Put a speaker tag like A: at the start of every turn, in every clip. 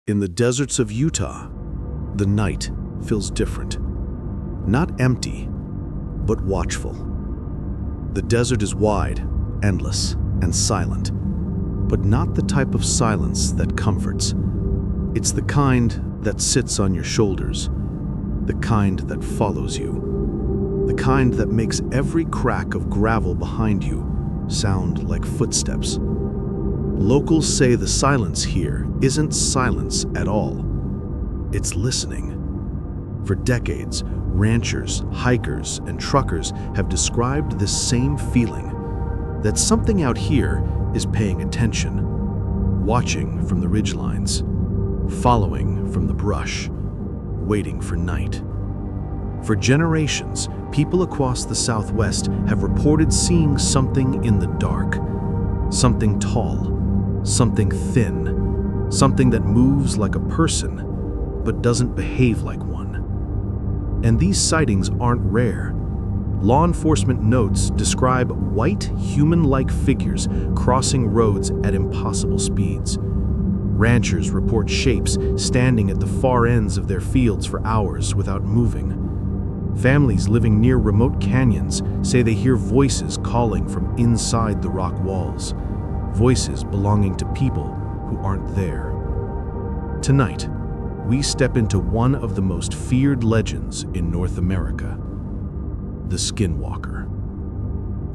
A: In the deserts of Utah, the night feels different. Not empty, but watchful. The desert is wide, endless, and silent, but not the type of silence that comforts. It's the kind that sits on your shoulders, the kind that follows you, the kind that makes every crack of gravel behind you sound like footsteps. Locals say the silence here isn't silence at all. It's listening. For decades, ranchers, hikers, and truckers have described this same feeling, that something out here is paying attention, watching from the ridgelines, following from the brush, waiting for night. For generations, people across the Southwest have reported seeing something in the dark, something tall, something thin, something that moves like a person but doesn't behave like one. And these sightings aren't rare. Law enforcement notes describe white, human-like figures crossing roads at impossible speeds. Ranchers report shapes standing at the far ends of their fields for hours without moving. Families living near remote canyons say they hear voices calling from inside the rock walls, voices belonging to people who aren't there. Tonight, we step into one of the most feared legends in North America, the Skinwalker.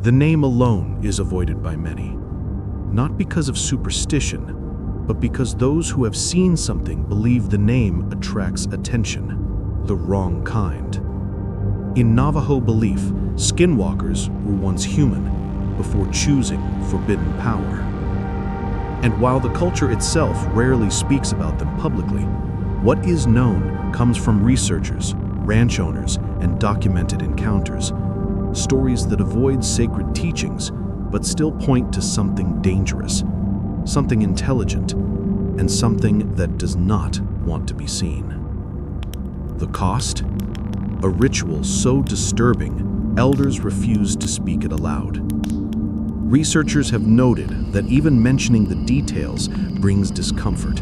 A: The name alone is avoided by many, not because of superstition, but because those who have seen something believe the name attracts attention, the wrong kind. In Navajo belief, skinwalkers were once human before choosing forbidden power. And while the culture itself rarely speaks about them publicly, what is known comes from researchers, ranch owners, and documented encounters, stories that avoid sacred teachings but still point to something dangerous, something intelligent, and something that does not want to be seen. The cost? A ritual so disturbing, elders refuse to speak it aloud. Researchers have noted that even mentioning the details brings discomfort.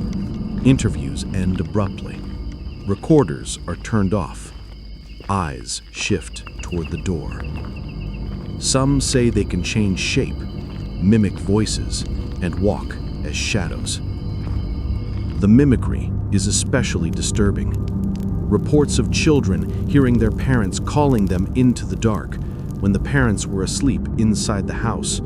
A: Interviews end abruptly. Recorders are turned off. Eyes shift toward the door. Some say they can change shape, mimic voices, and walk as shadows. The mimicry is especially disturbing. Reports of children hearing their parents calling them into the dark when the parents were asleep inside the house,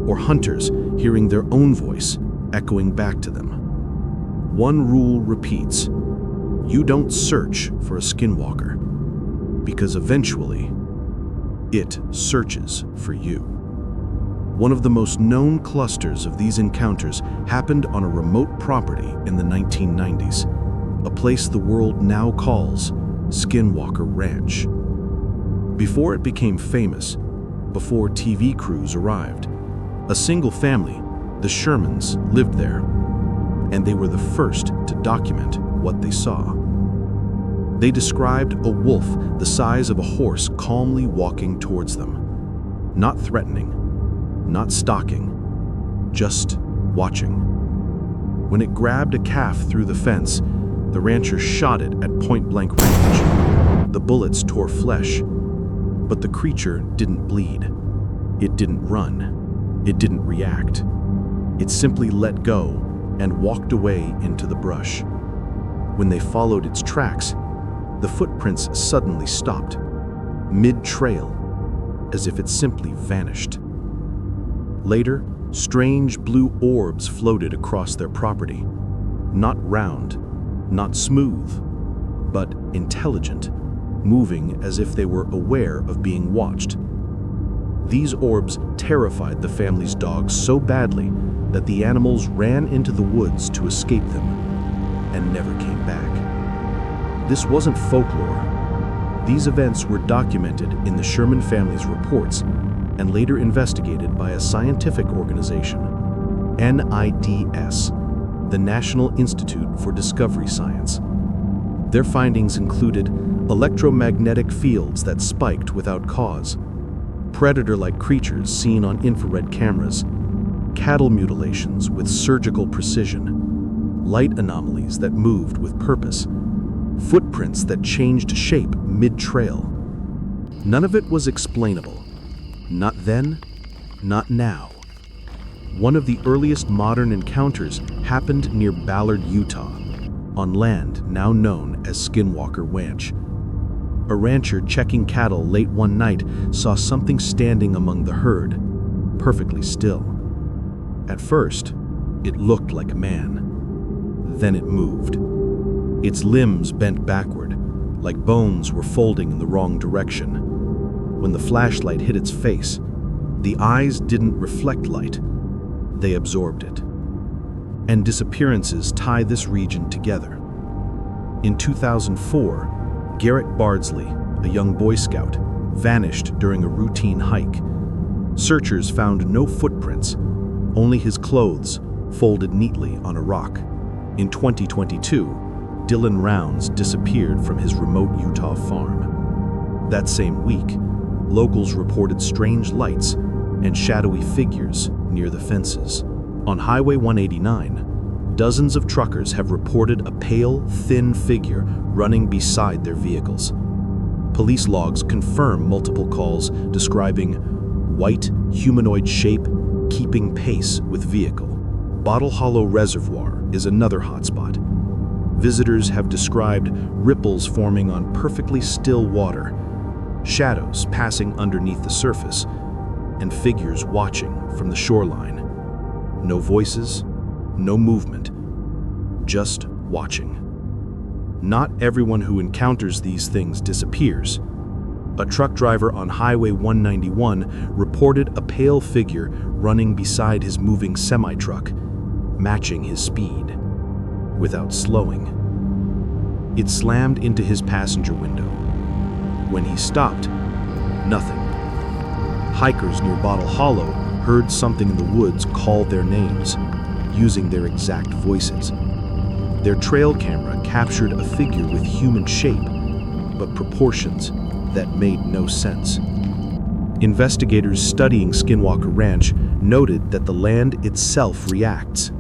A: or hunters hearing their own voice echoing back to them. One rule repeats: you don't search for a skinwalker, because eventually it searches for you. One of the most known clusters of these encounters happened on a remote property in the 1990s, a place the world now calls Skinwalker Ranch. Before it became famous, before TV crews arrived, a single family, the Shermans, lived there, and they were the first to document what they saw. They described a wolf the size of a horse calmly walking towards them, not threatening, not stalking, just watching. When it grabbed a calf through the fence, the rancher shot it at point-blank range. The bullets tore flesh, but the creature didn't bleed. It didn't run. It didn't react. It simply let go and walked away into the brush. When they followed its tracks, the footprints suddenly stopped, mid-trail, as if it simply vanished. Later, strange blue orbs floated across their property, not round, not smooth, but intelligent, moving as if they were aware of being watched. These orbs terrified the family's dogs so badly that the animals ran into the woods to escape them and never came back. This wasn't folklore. These events were documented in the Sherman family's reports and later investigated by a scientific organization, NIDS, the National Institute for Discovery Science. Their findings included electromagnetic fields that spiked without cause, predator-like creatures seen on infrared cameras, cattle mutilations with surgical precision, light anomalies that moved with purpose, footprints that changed shape mid-trail. None of it was explainable. Not then, not now. One of the earliest modern encounters happened near Ballard, Utah, on land now known as Skinwalker Ranch. A rancher checking cattle late one night saw something standing among the herd, perfectly still. At first, it looked like a man. Then it moved. Its limbs bent backward, like bones were folding in the wrong direction. When the flashlight hit its face, the eyes didn't reflect light, they absorbed it. And disappearances tie this region together. In 2004, Garrett Bardsley, a young Boy Scout, vanished during a routine hike. Searchers found no footprints, only his clothes folded neatly on a rock. In 2022, Dylan Rounds disappeared from his remote Utah farm. That same week, locals reported strange lights and shadowy figures near the fences. On Highway 189, dozens of truckers have reported a pale, thin figure running beside their vehicles. Police logs confirm multiple calls describing white, humanoid shape keeping pace with vehicle. Hollow Reservoir is another hotspot. Visitors have described ripples forming on perfectly still water, shadows passing underneath the surface, and figures watching from the shoreline. No voices, no movement, just watching. Not everyone who encounters these things disappears. A truck driver on Highway 191 reported a pale figure running beside his moving semi-truck, matching his speed. Without slowing, it slammed into his passenger window. When he stopped, nothing. Hikers near Bottle Hollow heard something in the woods call their names, using their exact voices. Their trail camera captured a figure with human shape, but proportions that made no sense. Investigators studying Skinwalker Ranch noted that the land itself reacts.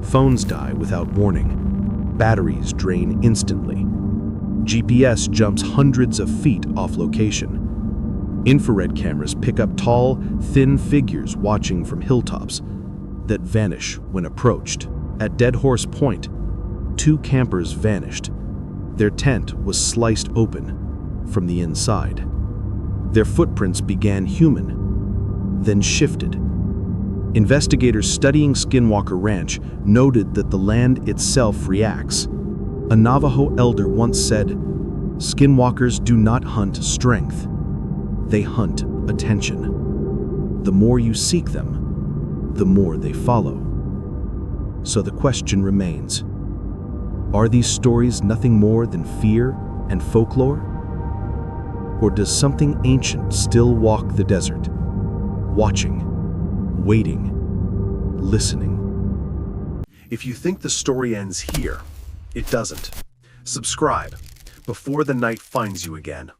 A: Phones die without warning. Batteries drain instantly. GPS jumps hundreds of feet off location. Infrared cameras pick up tall, thin figures watching from hilltops that vanish when approached. At Dead Horse Point, 2 campers vanished. Their tent was sliced open from the inside. Their footprints began human, then shifted. Investigators studying Skinwalker Ranch noted that the land itself reacts. A Navajo elder once said, "Skinwalkers do not hunt strength. They hunt attention. The more you seek them, the more they follow." So the question remains, are these stories nothing more than fear and folklore? Or does something ancient still walk the desert, watching, waiting, listening? If you think the story ends here, it doesn't. Subscribe before the night finds you again.